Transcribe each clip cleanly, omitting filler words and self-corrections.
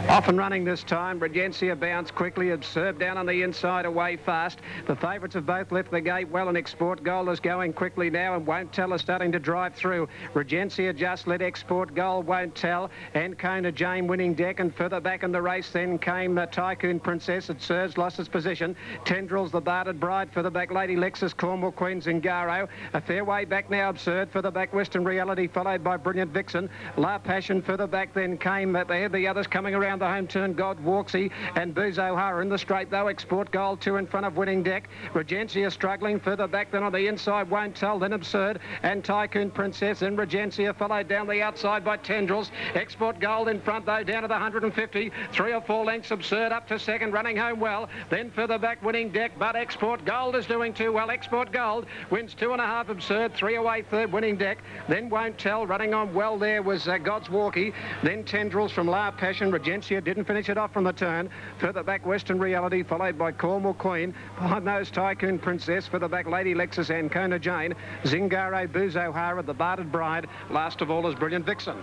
Off and running this time. Regencia bounced quickly. Absurd down on the inside, away fast. The favourites have both left the gate well, and Export Gold is going quickly now, and Won't Tell is starting to drive through. Regencia just led Export Gold, Won't Tell, and Kona Jane winning deck, and further back in the race then came the Tycoon Princess. It Surge lost its position. Tendrils, the Barded Bride, further back Lady Lexus, Cornwall Queen, Zingaro. A fair way back now, Absurd, further back Western Reality, followed by Brilliant Vixen. La Passion, further back then came the others coming around the home turn, God Walksy and Booz O'Hara in the straight though. Export Gold 2 in front of winning deck. Regencia struggling further back then on the inside, Won't Tell, then Absurd and Tycoon Princess, and Regencia followed down the outside by Tendrils. Export Gold in front though, down to the 150, 3 or 4 lengths. Absurd up to second, running home well, then further back winning deck, but Export Gold is doing too well. Export Gold wins 2.5. Absurd, 3 away third, winning deck, then Won't Tell. Running on well there was God's Walkie, then Tendrils from La Passion. Regencia didn't finish it off from the turn. Further back Western Reality, followed by Cornwall Queen. Behind those Tycoon Princess, further back Lady Lexus and Kona Jane. Zingaro, Booz O'Hara, the Barded Bride. Last of all is Brilliant Vixen.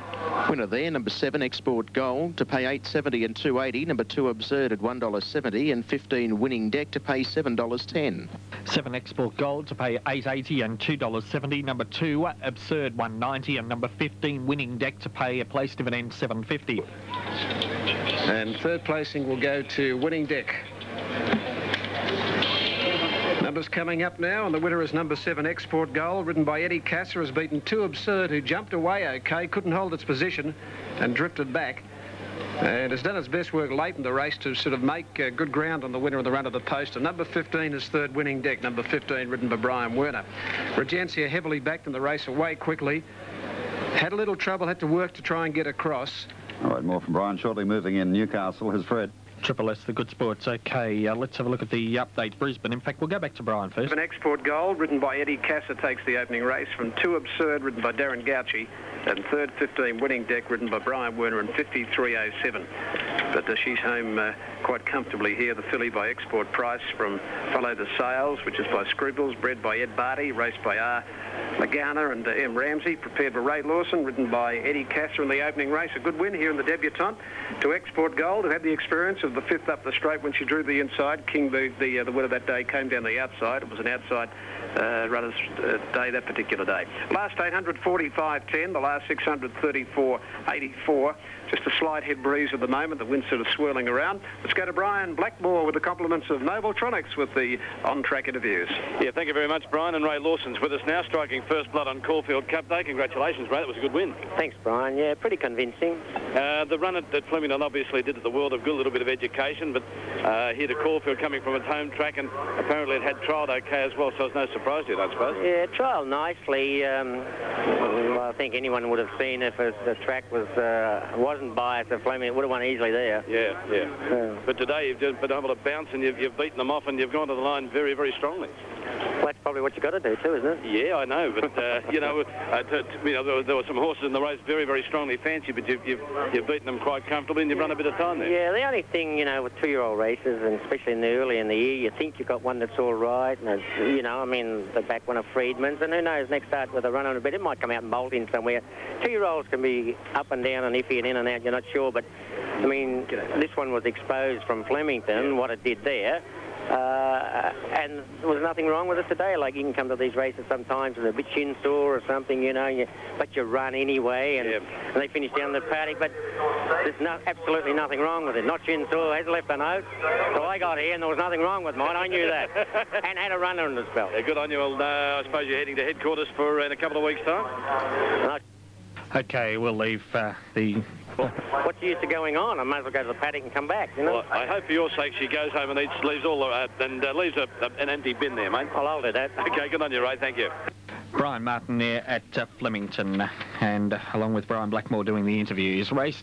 Winner there, number 7, Export Gold, to pay $8.70 and $2.80. Number 2, Absurd at $1.70, and 15, Winning Deck, to pay $7.10. 7, Export Gold, to pay $8.80 and $2.70. Number 2, Absurd, $1.90, and number 15, Winning Deck, to pay a place dividend $7.50. And third placing will go to Winning Deck. Numbers coming up now, and the winner is number 7, Export Gold, ridden by Eddie Casser, has beaten 2 Absurd, who jumped away okay, couldn't hold its position and drifted back. And has done its best work late in the race to sort of make good ground on the winner of the run of the post. And number 15 is third, Winning Deck. Number 15 ridden by Brian Werner. Regencia heavily backed in the race away quickly. Had a little trouble, had to work to try and get across. All right, more from Brian shortly. Moving in Newcastle, here's Fred. Triple S, the good sports. Okay, let's have a look at the update. Brisbane. In fact, we'll go back to Brian first. An Export Gold, ridden by Eddie Casser, takes the opening race from 2 Absurd, ridden by Darren Gauci, and third, 15, Winning Deck, ridden by Brian Werner, in 53.07. But she's home quite comfortably here. The filly by Export Price from Follow the Sales, which is by Scruples, bred by Ed Barty, raced by R. Lagana and M. Ramsey, prepared for Ray Lawson, ridden by Eddie Casser in the opening race. A good win here in the debutante to Export Gold, who had the experience of the 5th up the straight when she drew the inside. King, the winner that day, came down the outside. It was an outside runner's day that particular day. Last 800, 45.10. The last 600, 34.84. Just a slight head breeze at the moment. The wind sort of swirling around. Let's go to Brian Blackmore with the compliments of Novaltronics with the on-track interviews. Yeah, thank you very much, Brian. And Ray Lawson's with us now, striking first blood on Caulfield Cup Day. Congratulations, Ray. That was a good win. Thanks, Brian. Yeah, pretty convincing. The run at Flemington obviously did the world of good, a little bit of education, but here to Caulfield, coming from its home track, and apparently it had trialled okay as well, so it's no surprise to you, I suppose. Yeah, trialled nicely. Well, I think anyone would have seen if the track wasn't biased at Flemington, it would have won easily there. Yeah. But today you've just been able to bounce, and you've beaten them off, and you've gone to the line very, very strongly. Well, that's probably what you've got to do too, isn't it? Yeah, I know, but there were some horses in the race very, very strongly fancied, but you've beaten them quite comfortably, and you've run a bit of time there. Yeah, the only thing, with 2-year-old races, and especially early in the year, you think you've got one that's all right, and the back one of Freedman's, and who knows, next start with a run on a bit, it might come out and bolt in somewhere. 2-year-olds can be up and down and iffy and in and out, you're not sure, but this one was exposed from Flemington, what it did there. And there was nothing wrong with it today. Like, you can come to these races sometimes with a bit shin sore or something, but you run anyway, and they finish down the paddock. But there's absolutely nothing wrong with it. Not shin sore, has left a note. So I got here and there was nothing wrong with mine. I knew that. And had a run under the spell. Yeah, good on you. Well, I suppose you're heading to headquarters in a couple of weeks' time? Okay, we'll leave the... What's the use of going on? I might as well go to the paddock and come back, Well, I hope for your sake she goes home and leaves all leaves an empty bin there, mate. I'll do that. Okay, good on you, Ray. Thank you. Brian Martin there at Flemington, and along with Brian Blackmore doing the interviews. Race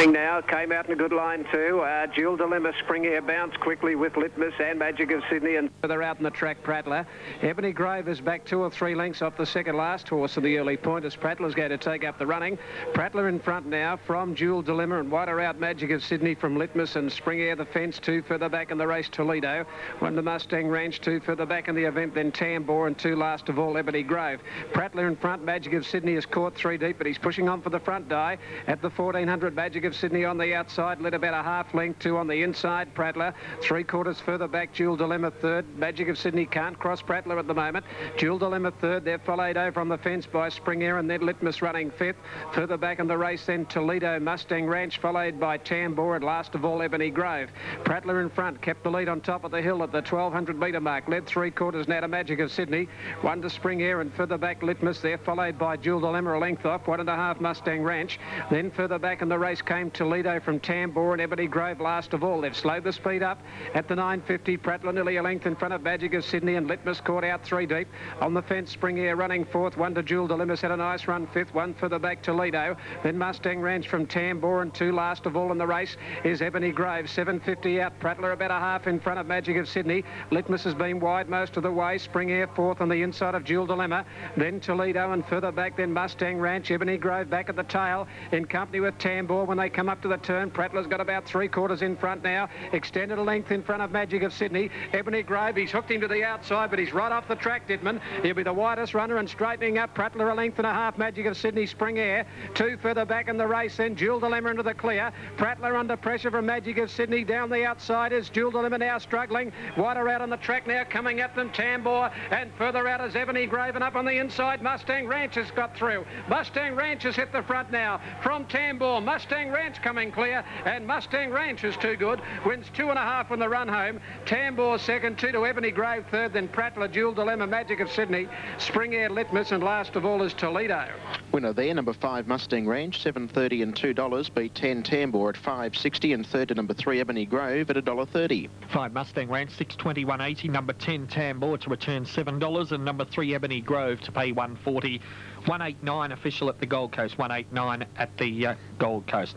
Now came out in a good line too. Dual Dilemma, Spring Air Bounce quickly with Litmus and Magic of Sydney, and further out in the track Prattler. Ebony Grove is back 2 or 3 lengths off the second last horse of the early point as Prattler's going to take up the running. Prattler in front now from Dual Dilemma, and wider out Magic of Sydney from Litmus and Spring Air the fence. 2 further back in the race Toledo. 1 to Mustang Ranch, 2 further back in the event, then Tambor, and 2 last of all Ebony Grove. Prattler in front. Magic of Sydney is caught 3 deep, but he's pushing on for the front die at the 1400. Magic of Sydney on the outside, led about a half length. 2 on the inside. Prattler 3/4 further back. Dual Dilemma third. Magic of Sydney can't cross Prattler at the moment. Dual Dilemma third. They're followed over on the fence by Spring Air, and then Litmus running 5th. Further back in the race then Toledo, Mustang Ranch, followed by Tambor, and last of all Ebony Grove. Prattler in front, kept the lead on top of the hill at the 1200 metre mark. Led 3/4 now to Magic of Sydney. 1 to Spring Air, and further back Litmus there, followed by Dual Dilemma a length off. 1.5 Mustang Ranch. Then further back in the race came Toledo from Tambor, and Ebony Grove last of all. They've slowed the speed up at the 950. Prattler nearly a length in front of Magic of Sydney, and Litmus caught out 3 deep. On the fence, Spring Air running 4th. 1 to Dual Dilemma had a nice run 5th. 1 further back Toledo. Then Mustang Ranch from Tambor, and 2 last of all in the race is Ebony Grove. 750 out. Prattler about a half in front of Magic of Sydney. Litmus has been wide most of the way. Spring Air 4th on the inside of Dual Dilemma. Then Toledo, and further back then Mustang Ranch. Ebony Grove back at the tail in company with Tambor when they come up to the turn. Prattler's got about 3/4 in front now. Extended a length in front of Magic of Sydney. Ebony Grove, he's hooked him to the outside, but he's right off the track, Didman. He'll be the widest runner, and straightening up. Prattler a length and a half. Magic of Sydney, Spring Air. 2 further back in the race, then Dual Dilemma into the clear. Prattler under pressure from Magic of Sydney. Down the outside is Dual Dilemma now struggling. Wider out on the track now, coming at them Tambor, and further out is Ebony Grove, and up on the inside Mustang Ranch has got through. Mustang Ranch has hit the front now from Tambor. Mustang Ranch coming clear, and Mustang Ranch is too good. Wins 2.5 on the run home. Tambor second, 2 to Ebony Grove third, then Prattler, Dual Dilemma, Magic of Sydney, Spring Air, Litmus, and last of all is Toledo. Winner there, number 5 Mustang Ranch, $7.30 and $2. Beat 10 Tambor at $5.60, and third to number 3 Ebony Grove at $1.30. 5 Mustang Ranch, $6.20, $1.80. Number 10 Tambor to return $7, and number 3 Ebony Grove to pay $1.40. 189 official at the Gold Coast, 189 at the Gold Coast.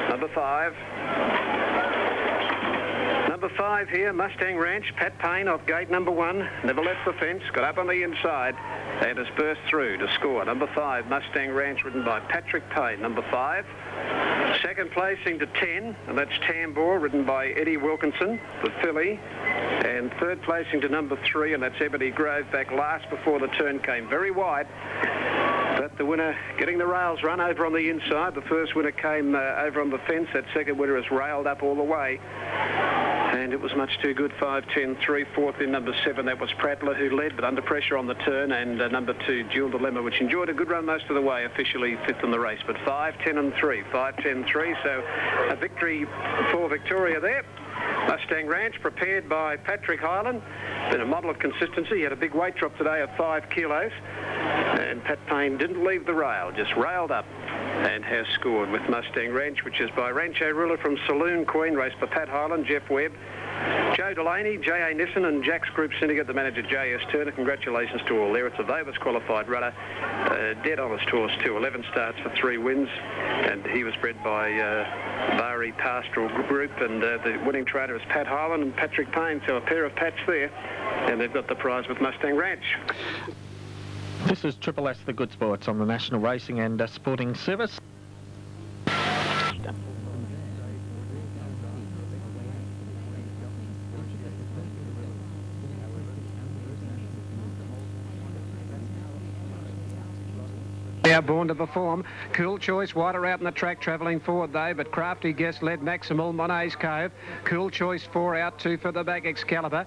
Number 5. Number 5 here, Mustang Ranch. Pat Payne off gate number 1. Never left the fence, got up on the inside and has burst through to score. Number 5, Mustang Ranch, ridden by Patrick Payne. Number 5. Second placing to 10, and that's Tambor, ridden by Eddie Wilkinson, the filly. And third placing to number 3, and that's Ebony Grove, back last before the turn came very wide. But the winner getting the rails run over on the inside. The first winner came over on the fence. That second winner has railed up all the way. And it was much too good. 5, 10, 3, 4th in number 7. That was Prattler who led, but under pressure on the turn. And number 2, Dual Dilemma, which enjoyed a good run most of the way, officially 5th in the race. But 5, 10 and 3. 5, 10, 3. So a victory for Victoria there. Mustang Ranch, prepared by Patrick Hyland. Been a model of consistency. He had a big weight drop today of 5 kilos. And Pat Payne didn't leave the rail, just railed up and has scored with Mustang Ranch, which is by Rancho Ruler from Saloon Queen, raced by Pat Hyland, Jeff Webb, Joe Delaney, J.A. Nissen, and Jack's Group Syndicate, the manager J.S. Turner. Congratulations to all there. It's a Davis qualified runner. Dead honest horse too. 11 starts for 3 wins, and he was bred by Bari Pastoral Group, and the winning trainer is Pat Hyland and Patrick Payne, so a pair of Pats there, and they've got the prize with Mustang Ranch. This is Triple S, the Good Sports on the National Racing and Sporting Service. Now Born to Perform. Cool Choice wider out in the track, travelling forward though, but Crafty Guest led Maximal, Monet's Cove. Cool Choice 4 out, 2 further back Excalibur.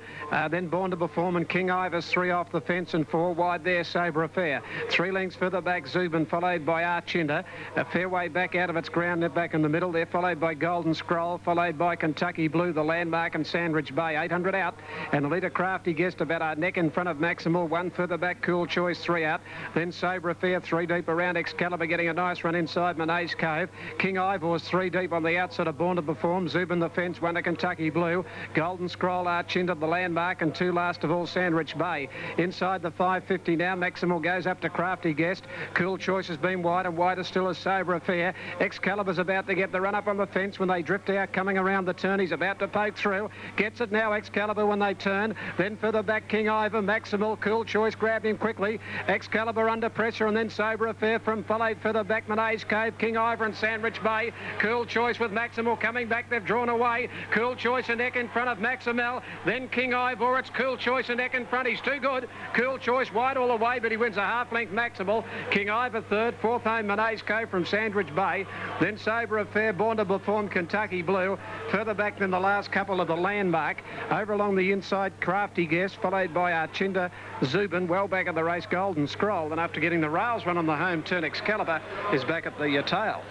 Then Born to Perform and King Ivers 3 off the fence, and 4 wide there Sober Affair. 3 lengths further back Zubin, followed by Archinder. A fair way back out of its ground, net back in the middle there, followed by Golden Scroll, followed by Kentucky Blue, the Landmark, and Sandridge Bay. 800 out, and a leader Crafty Guest about a neck in front of Maximal. 1 further back Cool Choice 3 out. Then Sober Affair 3 deep deep around Excalibur, getting a nice run inside Monet's Cove. King Ivor's 3 deep on the outside of Born to Perform. Zubin the Fence, one to Kentucky Blue. Golden Scroll arch into the Landmark, and 2 last of all Sandwich Bay. Inside the 550 now, Maximal goes up to Crafty Guest. Cool Choice has been wide, and wider still is Sober Affair. Excalibur's about to get the run up on the fence when they drift out, coming around the turn. He's about to poke through. Gets it now, Excalibur, when they turn. Then further back, King Ivor, Maximal, Cool Choice grabbed him quickly. Excalibur under pressure, and then Sober Affair from followed further back, Monet's Cave, King Ivor and Sandwich Bay. Cool Choice with Maximal coming back. They've drawn away. Cool Choice and neck in front of Maximal. Then King Ivor. It's Cool Choice and neck in front. He's too good. Cool Choice wide all the way, but he wins a half-length Maximal. King Ivor third. Fourth home, Monet's Cove from Sandwich Bay. Then Sober Affair, Born to Perform, Kentucky Blue. Further back than the last couple of the Landmark. Over along the inside, Crafty Guest, followed by Archinda, Zubin. Well back at the race, Golden Scroll. And after getting the rails run on the home turn, Excalibur is back at the tail.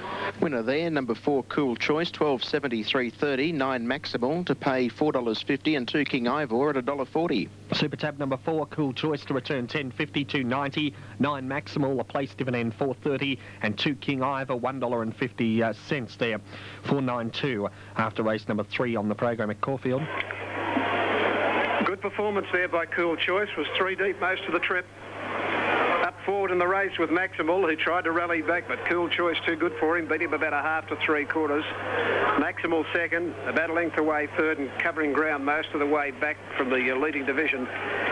Winner there, number 4, Cool Choice, 12.73.30. 9 Maximal to pay $4.50, and 2 King Ivor at $1.40. Super tab number 4, Cool Choice to return 10.50, 2.90. 9 Maximal, a place dividend 4.30, and 2 King Ivor, $1.50 there, 4.92 after race number 3 on the program at Caulfield. Good performance there by Cool Choice. Was 3 deep most of the trip. Up forward in the race with Maximal, who tried to rally back, but Cool Choice too good for him. Beat him about a half to 3/4. Maximal second, about a length away third, and covering ground most of the way back from the leading division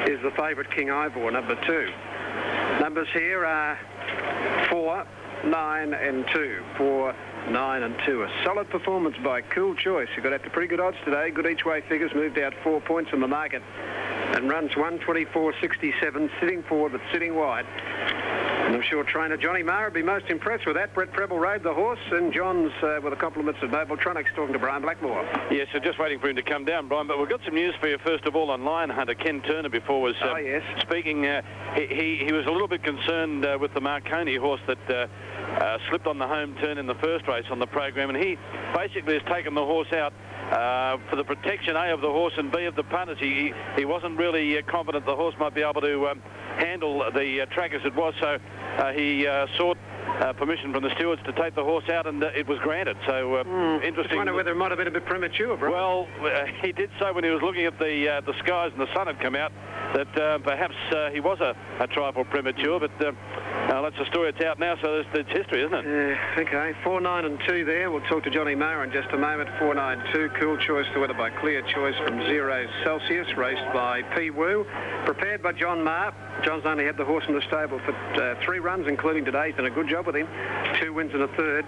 is the favourite King Ivor, number 2. Numbers here are 4, 9 and 2. 4, 9 and 2. A solid performance by Cool Choice. He got out to pretty good odds today. Good each way figures, moved out 4 points in the market and runs 1:24.67, sitting forward but sitting wide. And I'm sure trainer Johnny Marr would be most impressed with that. Brett Preble rode the horse, and John's with the compliments of Mobiltronics talking to Brian Blackmore. Yes, so just waiting for him to come down, Brian, but we've got some news for you first of all on Lion Hunter. Ken Turner before was speaking. He was a little bit concerned with the Marconi horse that slipped on the home turn in the first race on the program, and he basically has taken the horse out for the protection, A, of the horse, and B, of the punters. He wasn't really confident the horse might be able to handle the track as it was, so he sought permission from the stewards to take the horse out, and it was granted. So interesting. I wonder whether it might have been a bit premature, bro. Well, he did say when he was looking at the skies and the sun had come out that perhaps he was a trifle premature, but that's the story. It's out now, so it's history, isn't it? Yeah, okay. 4, 9 and 2 there. We'll talk to Johnny Marr in just a moment. 4, 9, 2. Cool Choice to winner by Clear Choice from 0 Celsius, raced by P. Woo. Prepared by John Marr. John's only had the horse in the stable for 3 runs, including today. He's done a good job with him. 2 wins and a third.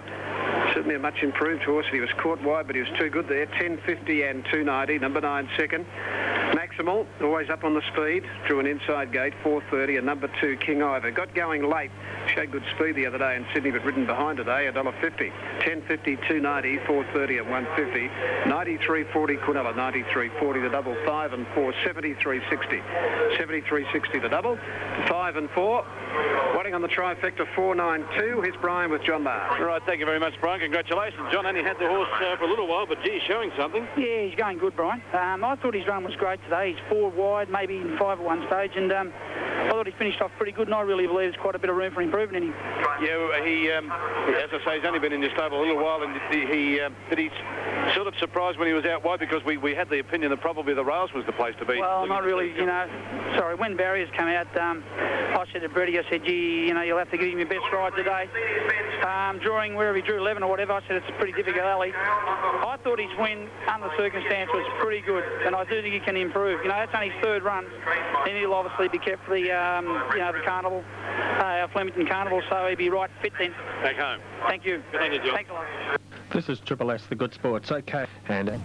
Certainly a much improved horse. He was caught wide, but he was too good there. 10.50 and 2.90. Number 9 second. Maximal, always up on the speed. Drew an inside gate, 4.30. And number 2, King Ivor. Got going late. Showed good speed the other day in Sydney, but ridden behind today, $1.50. 10.50, 2.90, 4.30 and 1.50. 93.40 Quinella, 93.40 the double. 5 and 4, 73.60. 73.60 the double. 5 and 4. Waiting on the trifecta, 4.92. Here's Brian with John Marr. All right, thank you very much, Brian. Congratulations. John only had the horse for a little while, but gee, showing something. Yeah, he's going good, Brian. I thought his run was great today. He's 4 wide, maybe in 5 at one stage, and I thought he finished off pretty good, and I really believe there's quite a bit of room for improvement in him. Yeah, he, as I say, he's only been in your stable a little while, and he's sort of surprised when he was out wide, because we had the opinion that probably the rails was the place to be. Well, not really, you know. Sorry, when barriers come out, I said to Brady, I said, gee, you know, you'll have to give him your best ride today. Drawing wherever he drew 11 or whatever, I said it's a pretty difficult alley. I thought his win under the circumstance was pretty good, and I do think he can improve. You know, that's only his 3rd run, and he'll obviously be kept for the, you know, the carnival, Flemington Carnival, so he'll be right fit then. Back home. Thank you. Thank you, John. Thanks a lot. This is Triple S, the Good Sports. Okay, and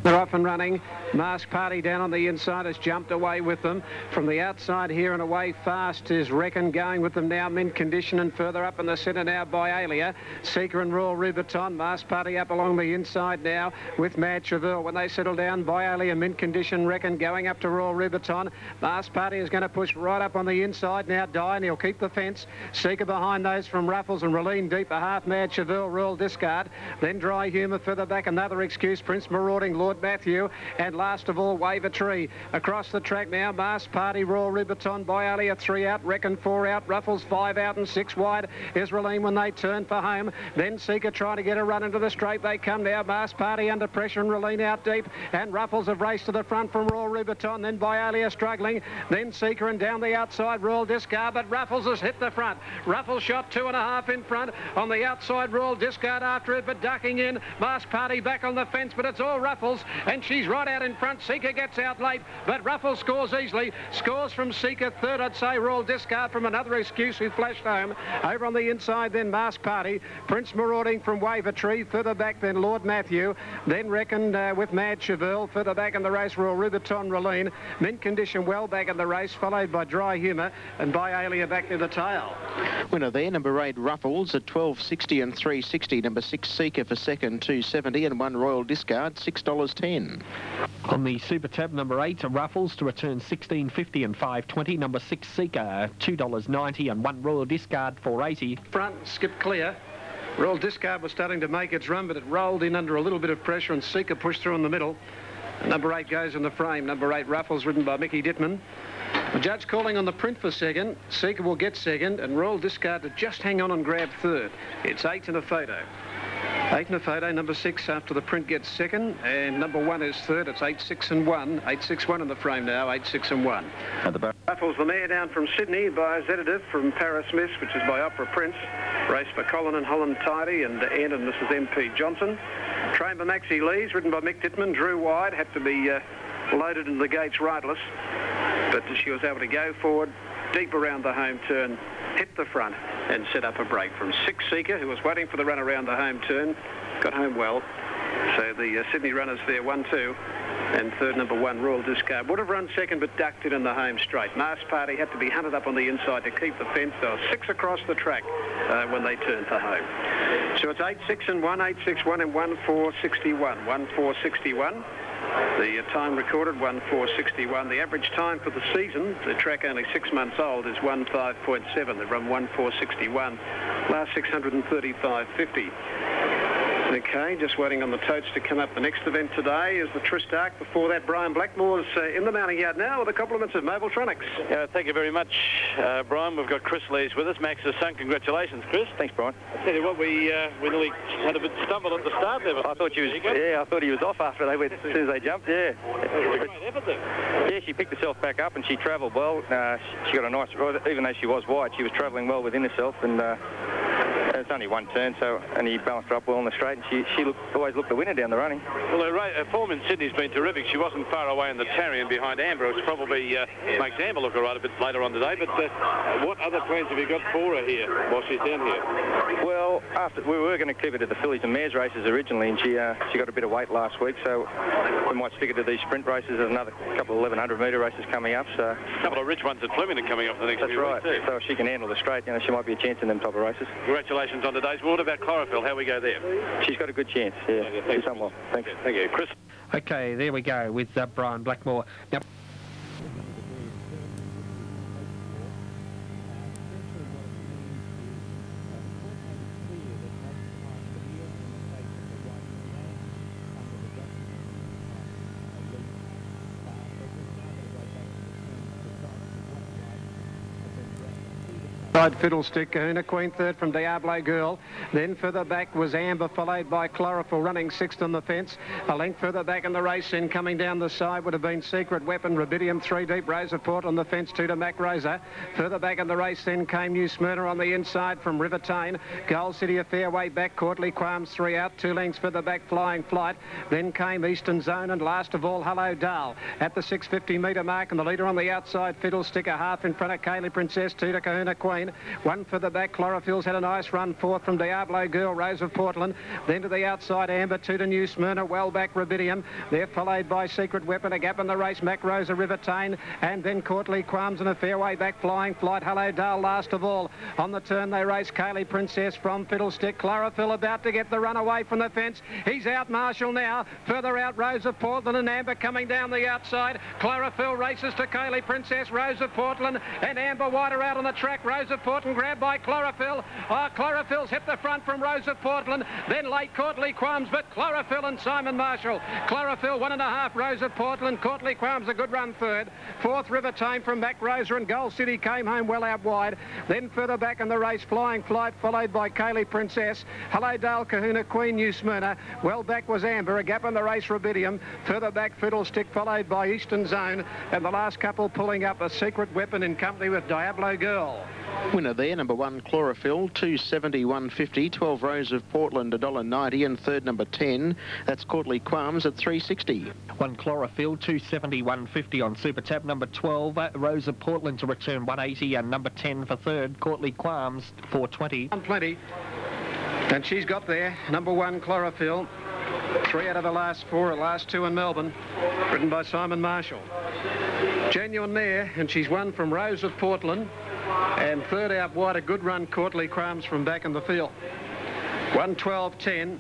they're off and running. Mask Party down on the inside has jumped away with them. From the outside here and away fast is Reckon going with them now. Mint Condition, and further up in the centre now by Alia. Seeker and Royal Rubiton. Mask Party up along the inside now with Mad Chevelle. When they settle down by Alia, Mint Condition, Reckon going up to Royal Rubiton. Mask Party is going to push right up on the inside now. Dine, he'll keep the fence. Seeker behind those from Ruffles and Raleen deep. A half Mad Chevelle, Royal Discard. Then Dry Humour further back. Another excuse. Prince Marauding, Lord Lord Matthew, and last of all, Waver Tree. Across the track now, Masked Party, Royal Rubiton, Boyalia 3 out, Reckon 4 out, Ruffles 5 out and 6 wide. Israeline when they turn for home. Then Seeker trying to get a run into the straight. They come now. Masked Party under pressure and Raleen out deep. And Ruffles have raced to the front from Royal Rubiton. Then Boyalia struggling. Then Seeker and down the outside, Royal Discard. But Ruffles has hit the front. Ruffles shot 2.5 in front. On the outside, Royal Discard after it, but ducking in. Masked Party back on the fence, but it's all Ruffles. And she's right out in front. Seeker gets out late, but Ruffles scores easily. Scores from Seeker. Third, I'd say, Royal Discard from another excuse who flashed home. Over on the inside, then Masked Party. Prince Marauding from Waver Tree. Further back, then Lord Matthew. Then Reckoned with Mad Chevelle. Further back in the race, Royal Rubiton, Raleen. Mint Condition well back in the race, followed by Dry Humour and by Alia back to the tail. Winner there, number 8 Ruffles at $12.60 and $3.60. Number 6 Seeker for second, $2.70, and 1 Royal Discard, $6.10. On the Super Tab, number 8 Ruffles to return $16.50 and $5.20. Number 6 Seeker, $2.90, and 1 Royal Discard, $4.80. Front, skip clear. Royal Discard was starting to make its run, but it rolled in under a little bit of pressure, and Seeker pushed through in the middle. Number 8 goes in the frame. Number 8 Ruffles, ridden by Mickey Dittman. The judge calling on the print for second. Seeker will get second, and Royal Discard to just hang on and grab third. It's 8 in a photo. 8 in a photo. Number 6 after the print gets second, and number 1 is third. It's 8, 6 and 1. 8, 6, 1 in the frame now. 8, 6 and 1. At the back. Ruffles, the mare down from Sydney by Zetative from Paris Smith, which is by Opera Prince. Race for Colin and Holland Tidy and Ann and Mrs. M.P. Johnson. Trained by Maxie Lees, ridden by Mick Dittman. Drew wide, had to be loaded into the gates rightless, but she was able to go forward, deep around the home turn, hit the front and set up a break from 6 Seeker, who was waiting for the run around the home turn. Got home well. So the Sydney runners there, 1-2. And third, number 1, Royal Discard. Would have run second, but ducked it in the home straight. Masked Party had to be hunted up on the inside to keep the fence. There were 6 across the track when they turned for home. So it's 8, 6 and 1, 8, 6, 1 and 1, 4, 61. 1, 4, 61. The time recorded, 1:4:61. The average time for the season, the track only 6 months old, is 1:5.7. They run 1:4:61. Last 635.50. Okay, just waiting on the totes to come up. The next event today is the Tristark. Before that, Brian Blackmore's in the mounting yard now with the compliments of Mobiltronics. Thank you very much, Brian. We've got Chris Lees with us. Max has sunk. Congratulations, Chris. Thanks, Brian. I tell you what, we nearly had a bit stumble at the start there. I thought I thought he was off after they went, as soon as they jumped. Yeah. Great effort there. Yeah, she picked herself back up and she travelled well. She got a nice, even though she was wide, she was travelling well within herself, and it's only one turn, and he balanced her up well on the straight, and she always looked the winner down the running. Well, her form in Sydney's been terrific. She wasn't far away in the Tarrion behind Amber, which probably makes Amber look all right a bit later on today. But what other plans have you got for her here while she's down here? Well, we were going to keep her to the fillies and mares races originally, and she got a bit of weight last week, so we might stick her to these sprint races. There's another couple of 1100-metre races coming up. So a couple of rich ones at Flemington coming up the next few weeks too. So if she can handle the straight, she might be a chance in them type of races. Congratulations on today's. What about Chlorophyll? How we go there? She's got a good chance. Yeah, she's done well. Thanks. Thank you, Chris. Okay, there we go with Brian Blackmore. Now, Fiddlestick, Kahuna Queen third from Diablo Girl. Then further back was Amber, followed by Chlorophyll, running 6th on the fence. A length further back in the race, then coming down the side would have been Secret Weapon, Rubidium 3 deep, Rosa Port on the fence, 2 to Mac Rosa. Further back in the race then came New Smyrna on the inside from River Tane. Gold City a fair way back, Courtly Qualms 3 out, 2 lengths further back, Flying Flight. Then came Eastern Zone, and last of all, Hello Dahl. At the 650-metre mark, and the leader on the outside, Fiddlestick, a half in front of Kaylee Princess, 2 to Kahuna Queen. 1 further back, Chlorophyll's had a nice run, 4th from Diablo Girl, Rose of Portland. Then to the outside, Amber, 2 to New Smyrna, well back, Rubidium. They're followed by Secret Weapon, a gap in the race, Mac Rosa, River Tane, and then Courtly Qualms and a fairway back, Flying Flight, Hello Dahl last of all. On the turn they race Kaylee Princess from Fiddlestick. Chlorophyll about to get the run away from the fence. He's out Marshall now. Further out, Rose of Portland and Amber coming down the outside. Chlorophyll races to Kaylee Princess, Rose of Portland, and Amber wider out on the track. Rose of of Portland, grabbed by Chlorophyll. Oh, Chlorophyll's hit the front from Rose of Portland, then late Courtly Qualms, but Chlorophyll and Simon Marshall. Chlorophyll 1.5, Rose of Portland. Courtly Qualms a good run third. Fourth, River Tame from Mac Rosa, and Gold City came home well out wide. Then further back in the race, Flying Flight, followed by Kaylee Princess. Hello Dale Kahuna, Queen New Smyrna. Well back was Amber, a gap in the race, Rubidium. Further back, Fiddlestick, followed by Eastern Zone. And the last couple pulling up a Secret Weapon in company with Diablo Girl. Winner there, number 1, Chlorophyll, 270, 150. 12, Rose of Portland, $1.90. And third, number 10, that's Courtly Qualms at $3.60. 1, Chlorophyll, 270, 150 on Super Tab. Number 12, Rose of Portland to return $1.80. And number 10 for third, Courtly Qualms, $4.20. Plenty. And she's got there, number 1, Chlorophyll. 3 out of the last 4, the last 2 in Melbourne, ridden by Simon Marshall. Genuine there, and she's won from Rose of Portland. And third out wide, a good run, Courtly Qualms from back in the field. 1:12.10.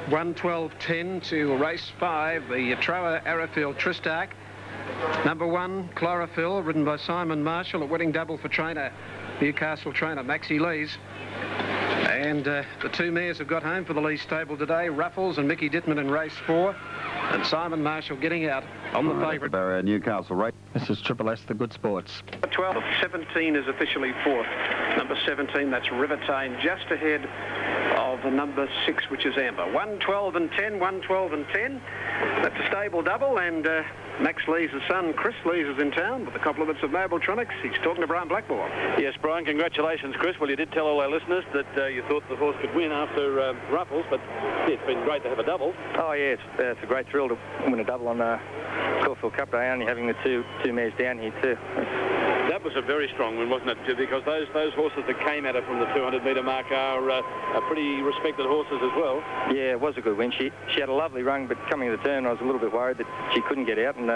1:12.10 to race 5, the Troa Arrowfield Tristark. Number 1, Chlorophyll, ridden by Simon Marshall, a winning double for trainer, Newcastle trainer Maxie Lees. And the 2 mares have got home for the Lees stable today, Ruffles and Mickey Dittman in race 4. And Simon Marshall getting out on the favourite. Barrier Newcastle race. This is Triple S, the Good Sports. 12, 17 is officially 4th. Number 17, that's River Tame, just ahead of the number 6, which is Amber. 1:12 and 10, 1:12 and 10. That's a stable double, and Max Lees' son, Chris Lees, is in town with the compliments of Mobiltronics. He's talking to Brian Blackmore. Yes, Brian, congratulations, Chris. Well, you did tell all our listeners that you thought the horse could win after Ruffles, but yeah, it's been great to have a double. Oh, yeah, it's a great thrill to win a double on Caulfield Cup Day, only having the two mares down here too. That was a very strong one, wasn't it? Because those horses that came at her from the 200-metre mark are pretty respected horses as well. Yeah, it was a good win. She had a lovely run, but coming to the turn, I was a little bit worried that she couldn't get out, and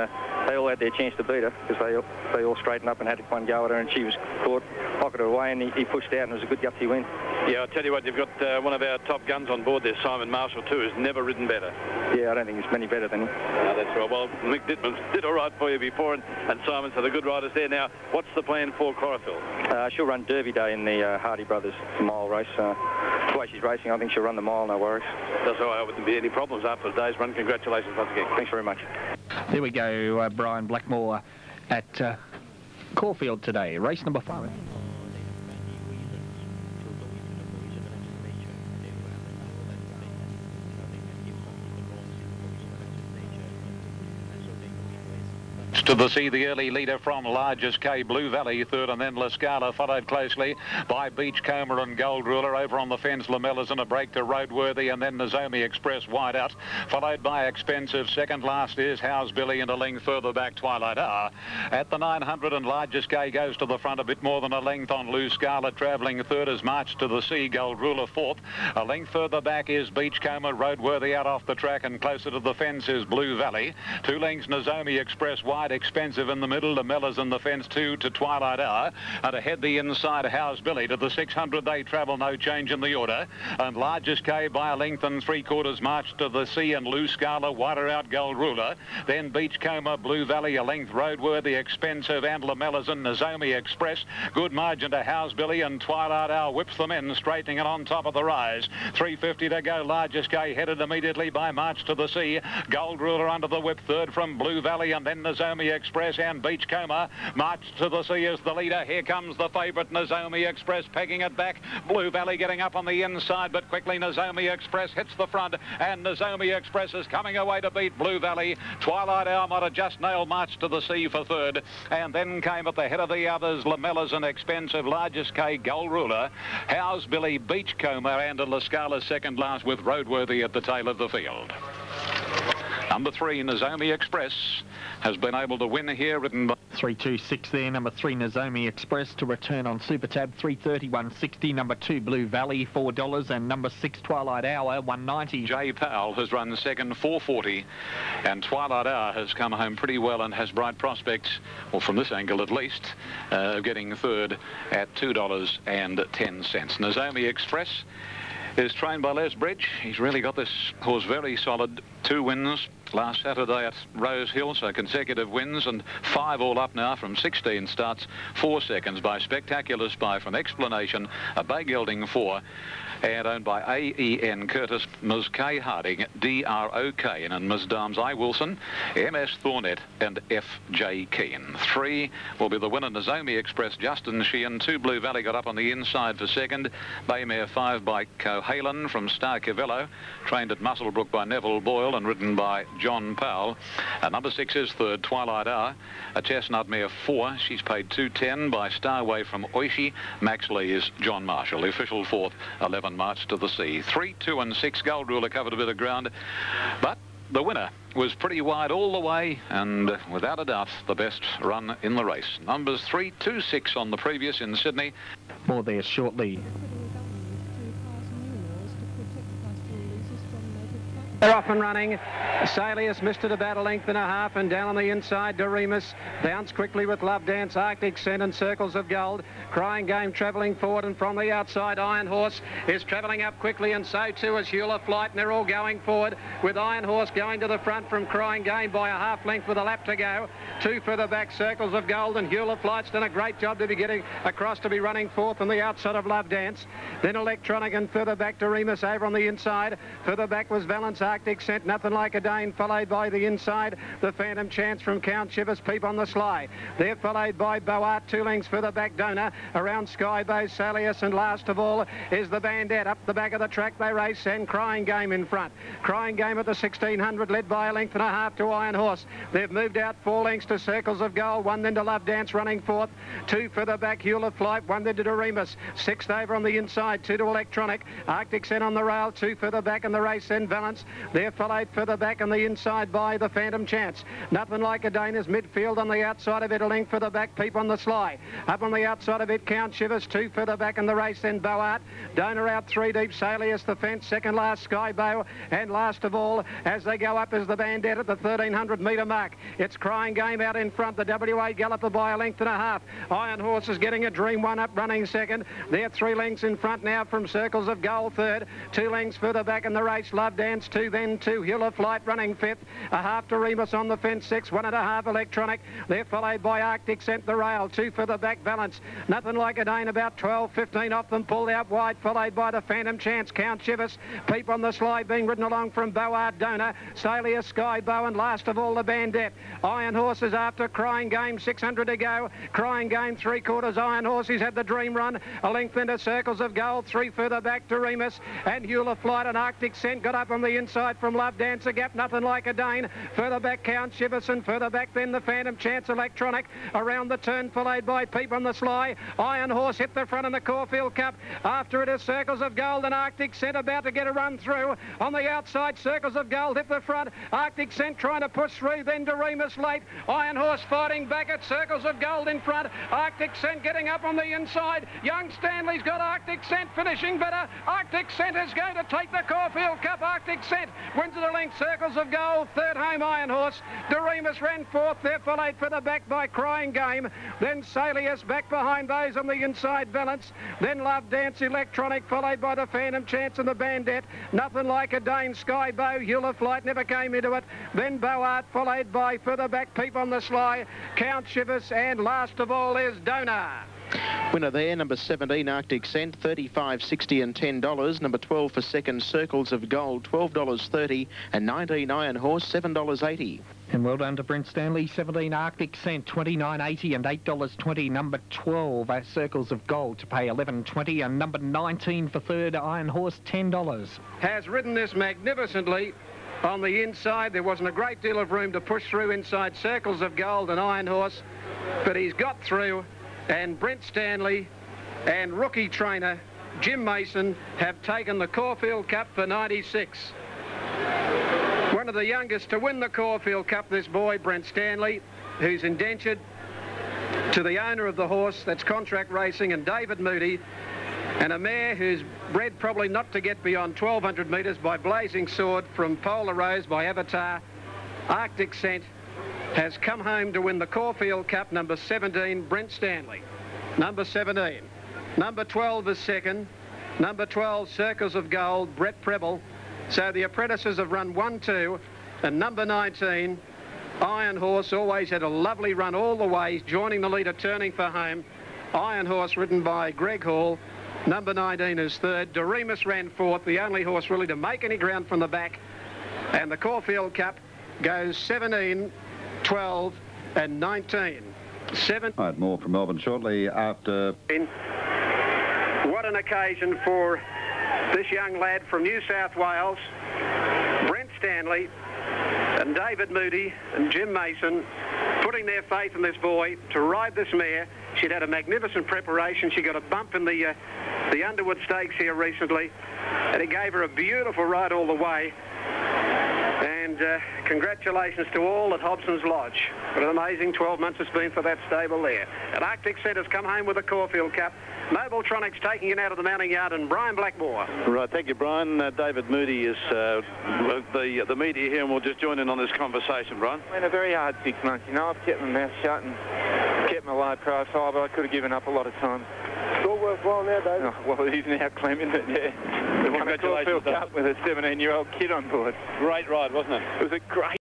they all had their chance to beat her because they all straightened up and had one go at her, and she was caught, pocketed away, and he pushed out, and it was a good gutsy win. Yeah, I'll tell you what, you've got one of our top guns on board there, Simon Marshall, too, who's never ridden better. Yeah, I don't think he's many better than him. No, that's right. Well, Mick Dittman did all right for you before, and Simon, so the good riders there. Now, what's the plan for Chlorophyll? She'll run Derby Day in the Hardy Brothers mile race. The way she's racing, I think she'll run the mile, no worries. That's all right. There wouldn't be any problems after the day's run. Congratulations once again. Thanks very much. There we go, Brian Blackmore at Caulfield today. Race number 5. To the sea, the early leader from Largest K, Blue Valley, third, and then La Scala, followed closely by Beachcomber and Gold Ruler. Over on the fence, Lamellas and a break to Roadworthy, and then Nozomi Express wide out, followed by Expensive. Second last is How's Billy, and a length further back, Twilight Hour. At the 900, and Largest K goes to the front a bit more than a length on Lou Scala, travelling third as March to the Sea, Gold Ruler fourth. A length further back is Beachcomber, Roadworthy out off the track, and closer to the fence is Blue Valley. 2 lengths, Nozomi Express wide, Expensive in the middle, Lamellas in the fence 2 to Twilight Hour, and ahead the inside How's Billy. To the 600 they travel, no change in the order, and Largest K by a length and 3/4 March to the Sea, and Lou Scala wider out, Gold Ruler, then Beachcomber, Blue Valley, a length Roadworthy, Expensive, and Lamellas and Nozomi Express. Good margin to How's Billy, and Twilight Hour whips them in, straightening it on top of the rise. 3:50 to go. Largest K headed immediately by March to the Sea. Gold Ruler under the whip, third from Blue Valley, and then Nozomi Express and Beachcomber. March to the Sea is the leader. Here comes the favourite, Nozomi Express, pegging it back. Blue Valley getting up on the inside, but quickly Nozomi Express hits the front, and Nozomi Express is coming away to beat Blue Valley. Twilight Hour might have just nailed March to the Sea for third, and then came at the head of the others, Lamellas and Expensive, Largest K, Gold Ruler, How's Billy, Beachcomber, and La Scala second last, with Roadworthy at the tail of the field. Number 3, Nozomi Express, has been able to win here, ridden by 326 there. Number 3, Nozomi Express to return on Super Tab, 330, 160. Number 2, Blue Valley, $4, and number 6, Twilight Hour, 190. Jay Powell has run second, 440, and Twilight Hour has come home pretty well and has bright prospects, well, from this angle at least, getting third at $2.10. Nozomi Express is trained by Les Bridge. He's really got this horse very solid. 2 wins last Saturday at Rose Hill, so consecutive wins, and 5 all up now from 16 starts. 4 seconds by Spectacular Spy from Explanation, a bay gelding 4, and owned by A.E.N. Curtis, Ms. K. Harding, D.R.O.K. and Ms. Dams I. Wilson, M.S. Thornett and F.J. Keane. 3 will be the winner, Nozomi Express, Justin Sheehan. 2 Blue Valley got up on the inside for second. Baymare 5 by Cohalan from Star Cavello, trained at Musselbrook by Neville Boyle and ridden by John Powell. Number 6 is third, Twilight Hour, a chestnut mare 4. She's paid $2.10 by Starway from Oishi. Max Lee is John Marshall. The official 4th, 11 March to the Sea. 3, 2 and 6. Gold Ruler covered a bit of ground, but the winner was pretty wide all the way, and without a doubt the best run in the race. Numbers 3, 2, 6 on the previous in Sydney. More there shortly. They're off and running. Salius missed it about a length and a half, and down on the inside, Doremus bounced quickly with Love Dance, Arctic Scent and Circles of Gold. Crying Game travelling forward, and from the outside, Iron Horse is travelling up quickly, and so too is Hewler Flight, and they're all going forward, with Iron Horse going to the front from Crying Game by a half length with a lap to go. 2 further back, Circles of Gold, and Hewler Flight's done a great job to be getting across to be running 4th on the outside of Love Dance. Then Electronic, and further back Doremus over on the inside. Further back was Valence, Arctic Scent, Nothing Like a Dane, followed by the inside, the Phantom Chance from Count Shivers, Peep on the Sly. They're followed by Boart, 2 lengths further back, Donor, around Skybow, Salius, and last of all is the Bandit. Up the back of the track they race, and Crying Game in front. Crying Game at the 1600, led by a length and a half to Iron Horse. They've moved out 4 lengths to Circles of Gold, 1 then to Love Dance running 4th, 2 further back, Hewler Flight, 1 then to Doremus, 6th over on the inside, 2 to Electronic, Arctic Scent on the rail, 2 further back in the race, then Valence. They're followed further back on the inside by the Phantom Chance. Nothing Like a Dane is midfield on the outside of it, a length further back, Peep on the Sly. Up on the outside of it, Count Shivers, 2 further back in the race, then Boart. Donor out 3 deep, Salius the fence, second last Skybow, and last of all, as they go up, is the Bandit at the 1300 metre mark. It's Crying Game out in front, the WA galloper by a length and a half. Iron Horse is getting a Dream One up, running second. They're 3 lengths in front now from Circles of Gold third, 2 lengths further back in the race, Love Dance 2, then 2, Hewler Flight running 5th, a half to Remus on the fence 6, 1 1/2 Electronic. They're followed by Arctic Scent the rail, 2 further back, Valence. Nothing Like a Dane, about 12, 15 off them, pulled out wide, followed by the Phantom Chance, Count Shivers, Peep on the Sly being ridden along from Boart, Donor, Salius, Skybow, and last of all the Bandit. Iron Horse is after Crying Game, 600 to go. Crying Game 3/4, Iron Horse, he's had the Dream Run, a length into Circles of Gold, 3 further back to Remus, and Hewler Flight and Arctic Scent got up on the inside from Love Dance, a gap, Nothing Like a Dane, further back Count Shiverson, further back then the Phantom Chance, Electronic, around the turn followed by Peep on the Sly. Iron Horse hit the front in the Caulfield Cup, after it is Circles of Gold and Arctic Scent about to get a run through. On the outside, Circles of Gold hit the front, Arctic Scent trying to push through, then Doremus late, Iron Horse fighting back at Circles of Gold in front, Arctic Scent getting up on the inside, Young Stanley's got Arctic Scent finishing better, Arctic Scent is going to take the Caulfield Cup, Arctic Scent wins it a length, Circles of Gold, third home Iron Horse, Doremus ran 4th, they're followed for the back by Crying Game, then Salius back behind those on the inside, Valence, then Love Dance, Electronic, followed by the Phantom Chance and the Bandit, Nothing Like a Dane, Skybow, Hewler Flight never came into it, then Boart, followed by further back Peep on the Sly, Count Shivers, and last of all is Donor. Winner there, number 17, Arctic Scent, $35.60 and $10. Number 12 for second, Circles of Gold, $12.30, and 19 Iron Horse, $7.80. And well done to Brent Stanley. 17 Arctic Scent, $29.80 and $8.20. Number 12, Circles of Gold, to pay $11.20, and number 19 for third, Iron Horse, $10. Has ridden this magnificently. On the inside, there wasn't a great deal of room to push through inside Circles of Gold and Iron Horse, but he's got through, and Brent Stanley and rookie trainer Jim Mason have taken the Caulfield Cup for 96. One of the youngest to win the Caulfield Cup, this boy, Brent Stanley, who's indentured to the owner of the horse, that's Contract Racing, and David Moody, and a mare who's bred probably not to get beyond 1,200 metres by Blazing Sword from Polar Rose by Avatar. Arctic Scent has come home to win the Caulfield Cup, number 17, Brent Stanley. Number 17. Number 12 is second. Number 12, Circles of Gold, Brett Preble. So the apprentices have run 1-2, and number 19, Iron Horse, always had a lovely run all the way, joining the leader, turning for home. Iron Horse, ridden by Greg Hall. Number 19 is third. Doremus ran fourth, the only horse really to make any ground from the back. And the Caulfield Cup goes 17, 12 and 19. Right, more from Melbourne shortly after. What an occasion for this young lad from New South Wales, Brent Stanley and David Moody and Jim Mason, putting their faith in this boy to ride this mare. She'd had a magnificent preparation. She got a bump in the Underwood Stakes here recently, and it gave her a beautiful ride all the way. And congratulations to all at Hobson's Lodge. What an amazing 12 months it's been for that stable there. And Arctic Set has come home with the Caulfield Cup. Mobiltronics taking it out of the mounting yard, and Brian Blackmore. Right, thank you, Brian. David Moody is the media here, and we'll just join in on this conversation, Brian. It's been a very hard 6 months. You know, I've kept my mouth shut and kept my low profile, but I could have given up a lot of time. It's all worthwhile now, David. Oh, well, he's now claiming it, yeah. The Congratulations, Caulfield Cup with a 17-year-old kid on board. Great ride, wasn't it? It was a great